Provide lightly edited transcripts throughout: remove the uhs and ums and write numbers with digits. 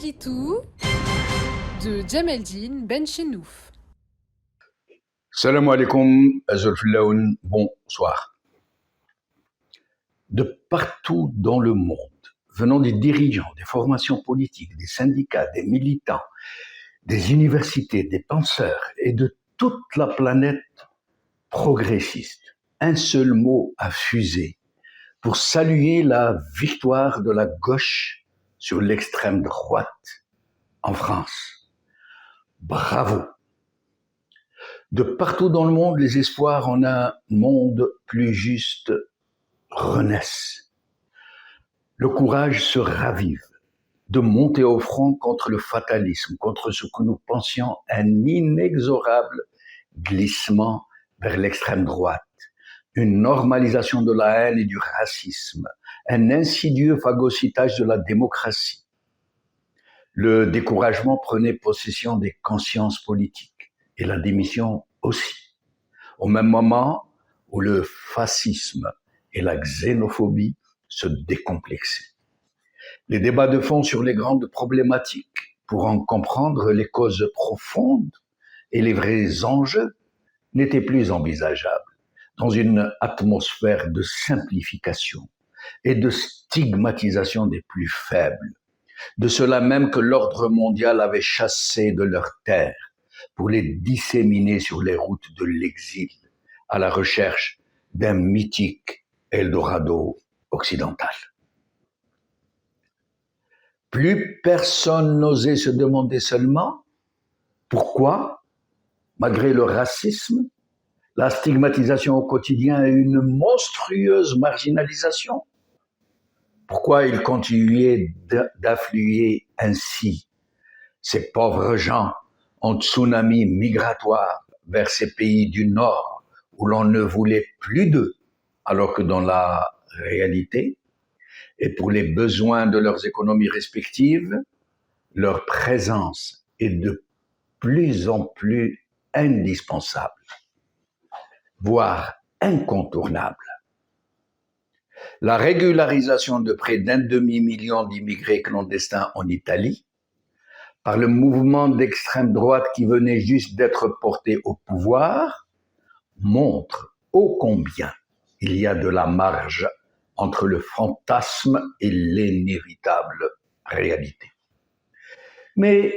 Guitou de Djemeldine Benchenouf. Salam alaikum, Azulfilaoun, bonsoir. De partout dans le monde, venant des dirigeants, des formations politiques, des syndicats, des militants, des universités, des penseurs et de toute la planète progressiste, un seul mot a fusé pour saluer la victoire de la gauche sur l'extrême droite en France. Bravo! De partout dans le monde, les espoirs en un monde plus juste renaissent. Le courage se ravive de monter au front contre le fatalisme, contre ce que nous pensions un inexorable glissement vers l'extrême droite, une normalisation de la haine et du racisme, un insidieux phagocytage de la démocratie. Le découragement prenait possession des consciences politiques et la démission aussi. Au même moment où le fascisme et la xénophobie se décomplexaient. Les débats de fond sur les grandes problématiques pour en comprendre les causes profondes et les vrais enjeux n'étaient plus envisageables dans une atmosphère de simplification et de stigmatisation des plus faibles, de ceux-là même que l'ordre mondial avait chassés de leurs terres pour les disséminer sur les routes de l'exil à la recherche d'un mythique Eldorado occidental. Plus personne n'osait se demander seulement pourquoi, malgré le racisme, la stigmatisation au quotidien et une monstrueuse marginalisation, pourquoi il continuait d'affluer ainsi ces pauvres gens en tsunami migratoire vers ces pays du Nord où l'on ne voulait plus d'eux, alors que dans la réalité, et pour les besoins de leurs économies respectives, leur présence est de plus en plus indispensable, voire incontournable. La régularisation de près d'un demi-million d'immigrés clandestins en Italie, par le mouvement d'extrême droite qui venait juste d'être porté au pouvoir, montre ô combien il y a de la marge entre le fantasme et l'inévitable réalité. Mais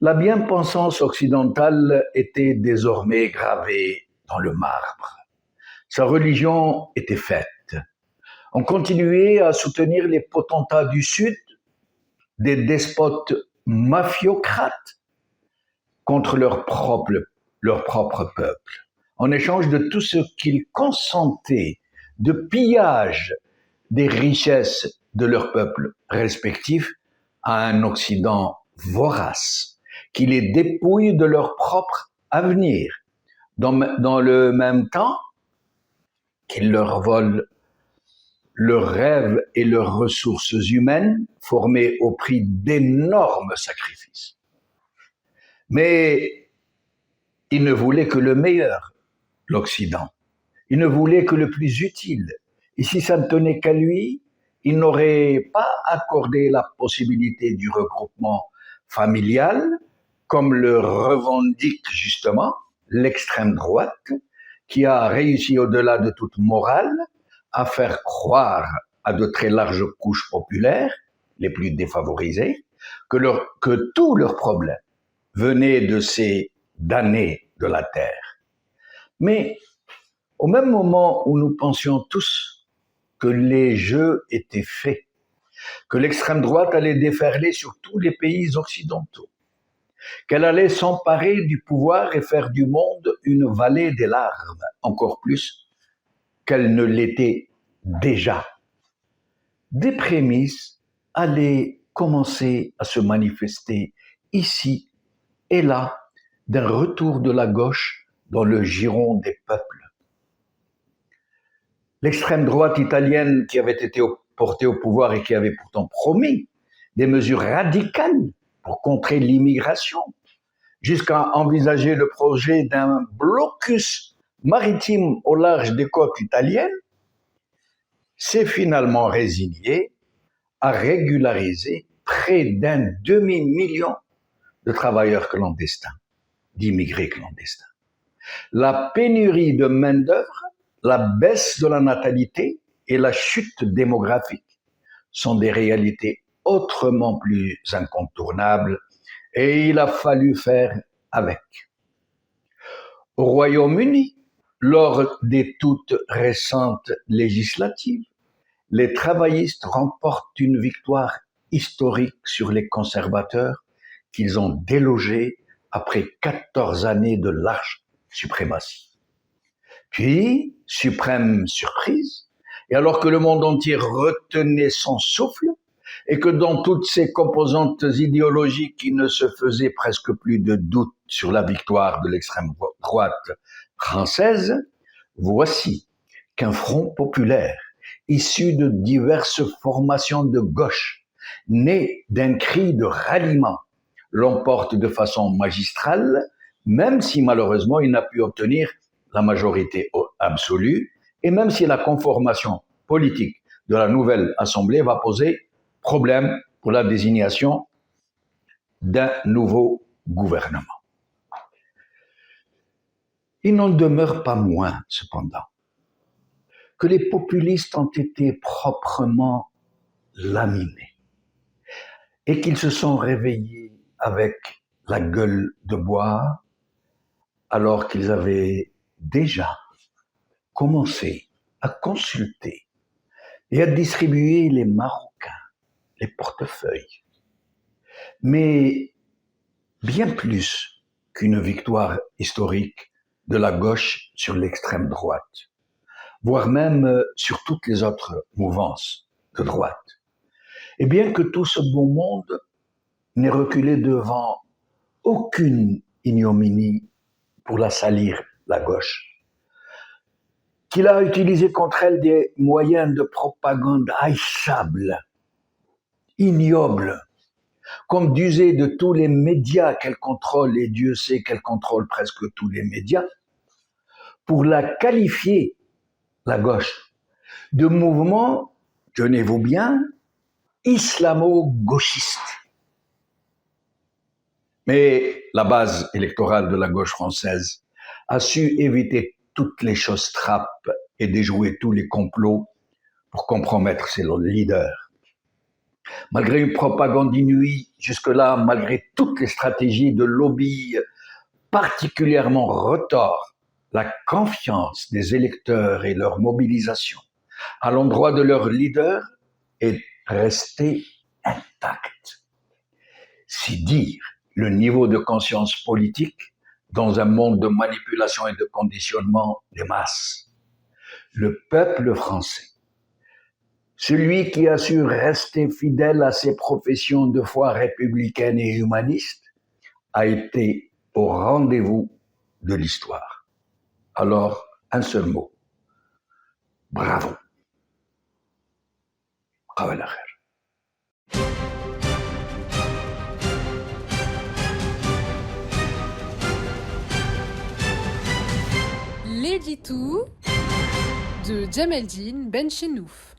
la bien-pensance occidentale était désormais gravée dans le marbre. Sa religion était faite. On continuait à soutenir les potentats du Sud, des despotes mafiocrates contre leur propre peuple, en échange de tout ce qu'ils consentaient de pillage des richesses de leur peuple respectif à un Occident vorace qui les dépouille de leur propre avenir, dans le même temps qu'il leur vole leurs rêves et leurs ressources humaines formées au prix d'énormes sacrifices. Mais il ne voulait que le meilleur, l'Occident. Il ne voulait que le plus utile. Et si ça ne tenait qu'à lui, il n'aurait pas accordé la possibilité du regroupement familial, comme le revendique justement l'extrême droite, qui a réussi au-delà de toute morale à faire croire à de très larges couches populaires, les plus défavorisées, que tous leurs problèmes venaient de ces damnés de la terre. Mais au même moment où nous pensions tous que les jeux étaient faits, que l'extrême droite allait déferler sur tous les pays occidentaux, qu'elle allait s'emparer du pouvoir et faire du monde une vallée des larmes, encore plus qu'elle ne l'était déjà. Des prémices allaient commencer à se manifester ici et là d'un retour de la gauche dans le giron des peuples. L'extrême droite italienne qui avait été portée au pouvoir et qui avait pourtant promis des mesures radicales pour contrer l'immigration, jusqu'à envisager le projet d'un blocus maritime au large des côtes italiennes, s'est finalement résigné à régulariser près d'un demi-million de travailleurs clandestins, d'immigrés clandestins. La pénurie de main-d'œuvre, la baisse de la natalité et la chute démographique sont des réalités autrement plus incontournables et il a fallu faire avec. Au Royaume-Uni, lors des toutes récentes législatives, les travaillistes remportent une victoire historique sur les conservateurs qu'ils ont délogés après 14 années de large suprématie. Puis, suprême surprise, et alors que le monde entier retenait son souffle, et que dans toutes ces composantes idéologiques, il ne se faisait presque plus de doute sur la victoire de l'extrême droite française, voici qu'un front populaire, issu de diverses formations de gauche, né d'un cri de ralliement, l'emporte de façon magistrale, même si malheureusement il n'a pu obtenir la majorité absolue, et même si la conformation politique de la nouvelle Assemblée va poser problème pour la désignation d'un nouveau gouvernement. Il n'en demeure pas moins, cependant, que les populistes ont été proprement laminés et qu'ils se sont réveillés avec la gueule de bois alors qu'ils avaient déjà commencé à consulter et à distribuer les marocains, les portefeuilles. Mais bien plus qu'une victoire historique de la gauche sur l'extrême droite, voire même sur toutes les autres mouvances de droite. Et bien que tout ce beau monde n'ait reculé devant aucune ignominie pour la salir, la gauche, qu'il a utilisé contre elle des moyens de propagande haïssables, ignobles, comme d'user de tous les médias qu'elle contrôle, et Dieu sait qu'elle contrôle presque tous les médias, pour la qualifier, la gauche, de mouvement, tenez-vous bien, islamo-gauchiste. Mais la base électorale de la gauche française a su éviter toutes les choses trappes et déjouer tous les complots pour compromettre ses leaders. Malgré une propagande inouïe, jusque-là, malgré toutes les stratégies de lobby particulièrement retors, la confiance des électeurs et leur mobilisation à l'endroit de leur leader est restée intacte. Si dire le niveau de conscience politique dans un monde de manipulation et de conditionnement des masses. Le peuple français, celui qui a su rester fidèle à ses professions de foi républicaine et humaniste, a été au rendez-vous de l'histoire. Alors, un seul mot. Bravo. Bravo la reine. L'édito de Djemeldine Benchenouf.